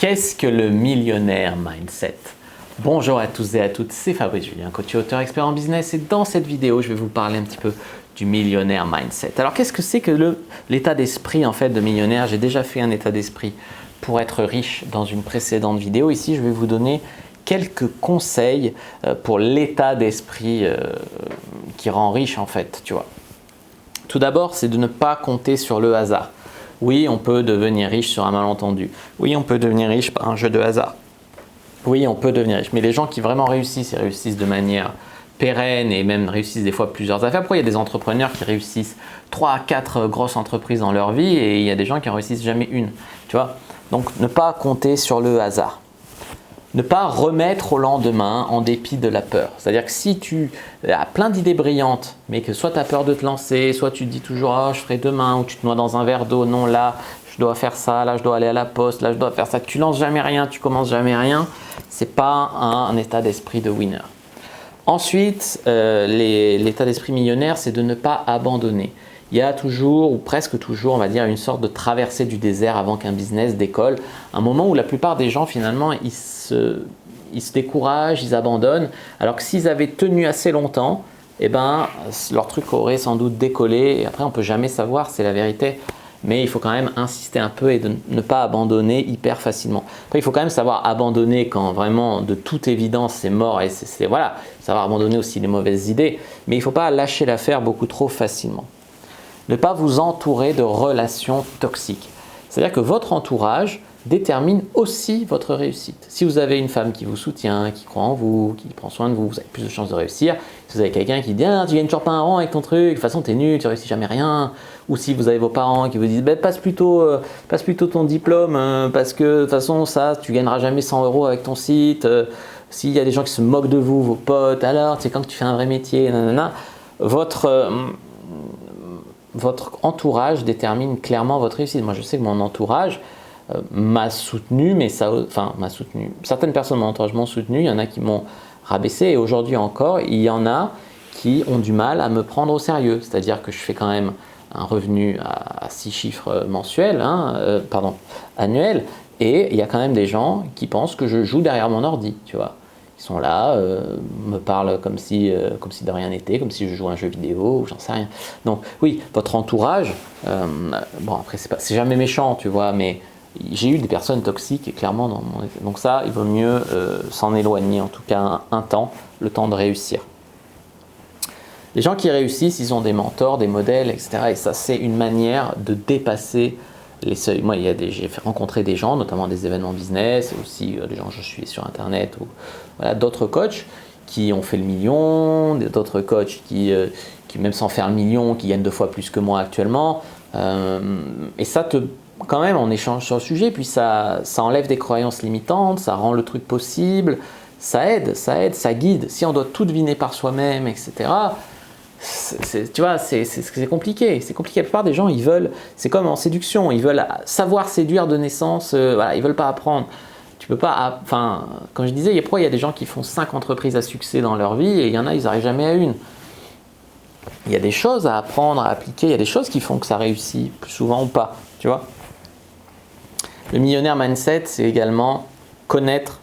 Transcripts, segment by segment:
Qu'est-ce que le millionnaire mindset? Bonjour à tous et à toutes, c'est Fabrice Julien, coach et auteur expert en business, et dans cette vidéo, je vais vous parler un petit peu du millionnaire mindset. Alors, qu'est-ce que c'est que l'état d'esprit en fait de millionnaire? J'ai déjà fait un état d'esprit pour être riche dans une précédente vidéo. Ici, je vais vous donner quelques conseils pour l'état d'esprit qui rend riche en fait, tu vois. Tout d'abord, c'est de ne pas compter sur le hasard. Oui, on peut devenir riche sur un malentendu. Oui, on peut devenir riche par un jeu de hasard. Oui, on peut devenir riche. Mais les gens qui vraiment réussissent, ils réussissent de manière pérenne et même réussissent des fois plusieurs affaires. Pourquoi il y a des entrepreneurs qui réussissent 3 à 4 grosses entreprises dans leur vie et il y a des gens qui en réussissent jamais une. Tu vois? Donc, ne pas compter sur le hasard. Ne pas remettre au lendemain en dépit de la peur. C'est-à-dire que si tu as plein d'idées brillantes, mais que soit tu as peur de te lancer, soit tu te dis toujours « oh, je ferai demain » ou tu te noies dans un verre d'eau, non là, je dois faire ça, là je dois aller à la poste, là je dois faire ça, tu lances jamais rien, tu commences jamais rien, c'est pas un état d'esprit de winner. Ensuite, l'état d'esprit millionnaire, c'est de ne pas abandonner. Il y a toujours, ou presque toujours, on va dire, une sorte de traversée du désert avant qu'un business décolle. Un moment où la plupart des gens, finalement, ils se découragent, ils abandonnent. Alors que s'ils avaient tenu assez longtemps, eh ben, leur truc aurait sans doute décollé. Et après, on ne peut jamais savoir, c'est la vérité. Mais il faut quand même insister un peu et de ne pas abandonner hyper facilement. Après, il faut quand même savoir abandonner quand vraiment, de toute évidence, c'est mort. Et voilà, savoir abandonner aussi les mauvaises idées. Mais il ne faut pas lâcher l'affaire beaucoup trop facilement. Ne pas vous entourer de relations toxiques. C'est-à-dire que votre entourage détermine aussi votre réussite. Si vous avez une femme qui vous soutient, qui croit en vous, qui prend soin de vous, vous avez plus de chances de réussir. Si vous avez quelqu'un qui dit ah, « tu gagnes toujours pas un rond avec ton truc, de toute façon tu es nul, tu réussis jamais rien ». Ou si vous avez vos parents qui vous disent bah, passe plutôt ton diplôme parce que de toute façon ça, tu gagneras jamais 100 € avec ton site. S'il y a des gens qui se moquent de vous, vos potes, alors c'est quand tu fais un vrai métier, nanana, votre entourage détermine clairement votre réussite. Moi, je sais que mon entourage m'a soutenu, m'a soutenu. Certaines personnes de mon entourage m'ont soutenu, il y en a qui m'ont rabaissé et aujourd'hui encore, il y en a qui ont du mal à me prendre au sérieux. C'est-à-dire que je fais quand même un revenu à 6 chiffres mensuels, annuels, et il y a quand même des gens qui pensent que je joue derrière mon ordi, tu vois. Ils sont là, me parlent comme si de rien n'était, comme si je jouais à un jeu vidéo, ou j'en sais rien. Donc oui, votre entourage, bon après c'est jamais méchant, tu vois, mais j'ai eu des personnes toxiques et clairement donc ça, il vaut mieux s'en éloigner en tout cas un temps, le temps de réussir. Les gens qui réussissent, ils ont des mentors, des modèles, etc. Et ça, c'est une manière de dépasser les seuils. Moi, j'ai rencontré des gens, notamment des événements business, et aussi des gens que je suis sur Internet, ou voilà, d'autres coachs qui ont fait le million, d'autres coachs qui même sans faire le million, qui gagnent 2 fois plus que moi actuellement. Et ça quand même, on échange sur le sujet, puis ça enlève des croyances limitantes, ça rend le truc possible, ça aide, ça guide. Si on doit tout deviner par soi-même, etc., tu vois, c'est compliqué. C'est compliqué. La plupart des gens, c'est comme en séduction, ils veulent savoir séduire de naissance, voilà, ils veulent pas apprendre. Tu peux pas, comme je disais, il y a des gens qui font 5 entreprises à succès dans leur vie et il y en a, ils n'arrivent jamais à une. Il y a des choses à apprendre, à appliquer, il y a des choses qui font que ça réussit plus souvent ou pas, tu vois. Le millionnaire mindset, c'est également connaître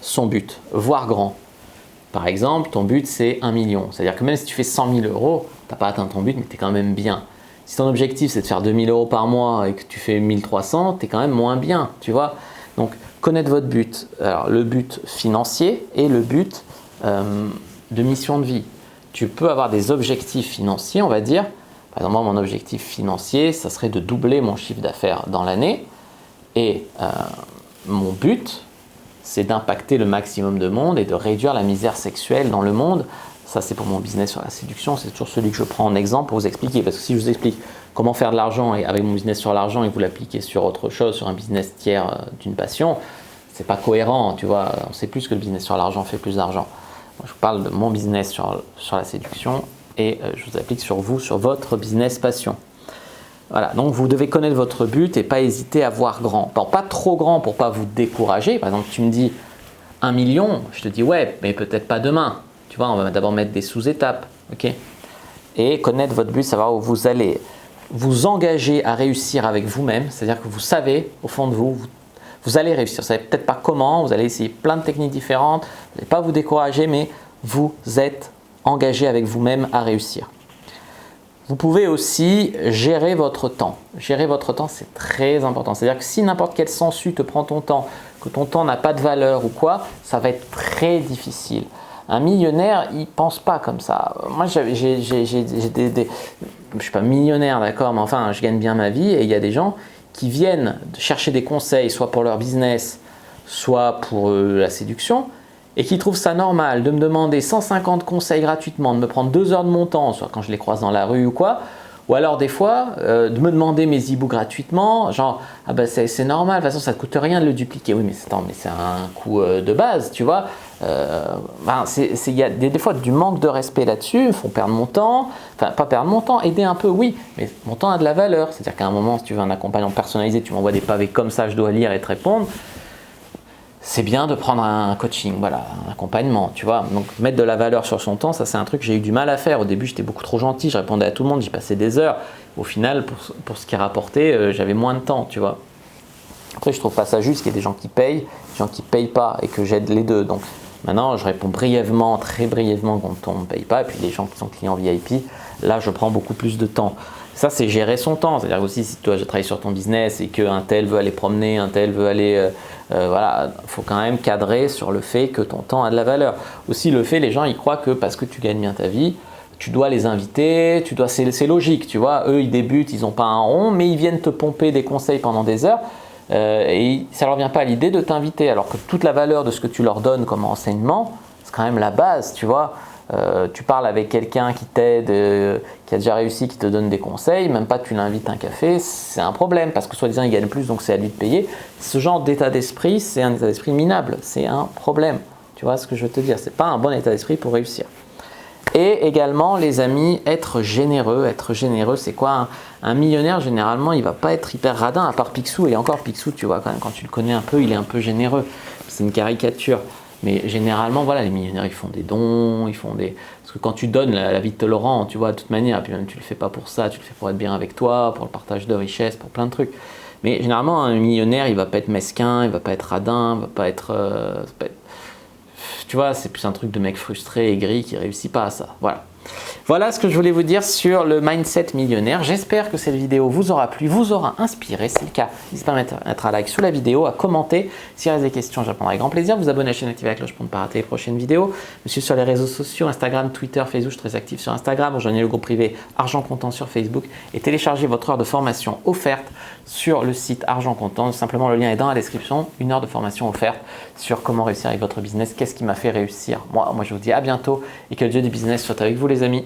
son but, voir grand. Par exemple, ton but c'est 1 million. C'est-à-dire que même si tu fais 100 000 €, tu n'as pas atteint ton but, mais tu es quand même bien. Si ton objectif c'est de faire 2 000 € par mois et que tu fais 1 300, tu es quand même moins bien, tu vois. Donc, connaître votre but. Alors, le but financier et le but de mission de vie. Tu peux avoir des objectifs financiers, on va dire. Par exemple, moi, mon objectif financier, ça serait de doubler mon chiffre d'affaires dans l'année. Et mon but, c'est d'impacter le maximum de monde et de réduire la misère sexuelle dans le monde. Ça, c'est pour mon business sur la séduction. C'est toujours celui que je prends en exemple pour vous expliquer. Parce que si je vous explique comment faire de l'argent et avec mon business sur l'argent et vous l'appliquez sur autre chose, sur un business tiers d'une passion, c'est pas cohérent. Tu vois, on sait plus que le business sur l'argent fait plus d'argent. Moi, je vous parle de mon business sur la séduction et je vous applique sur vous, sur votre business passion. Voilà, donc vous devez connaître votre but et pas hésiter à voir grand. Pas trop grand pour pas vous décourager. Par exemple, tu me dis 1 million, je te dis ouais, mais peut-être pas demain. Tu vois, on va d'abord mettre des sous-étapes, ok? Et connaître votre but, savoir où vous allez. Vous engager à réussir avec vous-même, c'est-à-dire que vous savez, au fond de vous, Vous allez réussir. Vous ne savez peut-être pas comment, vous allez essayer plein de techniques différentes, vous n'allez pas vous décourager, mais vous êtes engagé avec vous-même à réussir. Vous pouvez aussi gérer votre temps. Gérer votre temps, c'est très important. C'est-à-dire que si n'importe quelle sangsue te prend ton temps, que ton temps n'a pas de valeur ou quoi, ça va être très difficile. Un millionnaire, il ne pense pas comme ça. Moi, je ne suis pas millionnaire, d'accord, mais enfin, je gagne bien ma vie et il y a des gens qui viennent chercher des conseils, soit pour leur business, soit pour la séduction, et qui trouvent ça normal de me demander 150 conseils gratuitement, de me prendre 2 heures de mon temps, soit quand je les croise dans la rue ou quoi, ou alors des fois de me demander mes e-books gratuitement, genre ah ben c'est normal, de toute façon ça ne coûte rien de le dupliquer. Oui mais c'est un coût de base, tu vois. Il y a des fois du manque de respect là-dessus, ils font perdre mon temps, enfin pas perdre mon temps, aider un peu oui, mais mon temps a de la valeur, c'est-à-dire qu'à un moment si tu veux un accompagnement personnalisé, tu m'envoies des pavés comme ça, je dois lire et te répondre. C'est bien de prendre un coaching, voilà, un accompagnement, tu vois. Donc mettre de la valeur sur son temps, ça c'est un truc que j'ai eu du mal à faire. Au début, j'étais beaucoup trop gentil, je répondais à tout le monde, j'y passais des heures. Au final, pour ce qui rapportait, j'avais moins de temps, tu vois. Après, je trouve pas ça juste qu'il y ait des gens qui payent, des gens qui payent pas et que j'aide les deux. Donc maintenant, je réponds brièvement, très brièvement quand on ne paye pas. Et puis les gens qui sont clients VIP, là, je prends beaucoup plus de temps. Ça, c'est gérer son temps. C'est-à-dire aussi, si toi, je travaille sur ton business et qu'un tel veut aller promener, un tel veut aller… voilà, il faut quand même cadrer sur le fait que ton temps a de la valeur. Aussi, le fait, les gens, ils croient que parce que tu gagnes bien ta vie, tu dois les inviter, c'est logique, tu vois. Eux, ils débutent, ils n'ont pas un rond, mais ils viennent te pomper des conseils pendant des heures et ça ne leur vient pas à l'idée de t'inviter. Alors que toute la valeur de ce que tu leur donnes comme enseignement, c'est quand même la base, tu vois. Tu parles avec quelqu'un qui t'aide, qui a déjà réussi, qui te donne des conseils, même pas tu l'invites à un café, c'est un problème parce que soi-disant il gagne plus donc c'est à lui de payer. Ce genre d'état d'esprit, c'est un état d'esprit minable, c'est un problème. Tu vois ce que je veux te dire, c'est pas un bon état d'esprit pour réussir. Et également les amis, être généreux. Être généreux, c'est quoi un millionnaire, généralement, il va pas être hyper radin, à part Picsou, et encore Picsou, tu vois, quand même, quand tu le connais un peu, il est un peu généreux. C'est une caricature. Mais généralement, voilà, les millionnaires, ils font des dons, ils font des… Parce que quand tu donnes, la vie te le rend, tu vois, de toute manière. Et puis même, tu le fais pas pour ça, tu le fais pour être bien avec toi, pour le partage de richesses, pour plein de trucs. Mais généralement, un millionnaire, il va pas être mesquin, il va pas être radin, il va pas être… tu vois, c'est plus un truc de mec frustré, aigri, qui réussit pas à ça. Voilà. Voilà ce que je voulais vous dire sur le mindset millionnaire. J'espère que cette vidéo vous aura plu, vous aura inspiré. Si c'est le cas, n'hésitez pas à mettre un like sous la vidéo, à commenter. S'il reste des questions, je répondrai avec grand plaisir. Vous abonnez à la chaîne, activez la cloche pour ne pas rater les prochaines vidéos. Je suis sur les réseaux sociaux, Instagram, Twitter, Facebook. Je suis très actif sur Instagram. Rejoignez le groupe privé Argent Comptant sur Facebook et téléchargez votre heure de formation offerte sur le site Argent Comptant. Simplement, le lien est dans la description. 1 heure de formation offerte sur comment réussir avec votre business. Qu'est-ce qui m'a fait réussir? Moi, je vous dis à bientôt et que le dieu du business soit avec vous, les amis.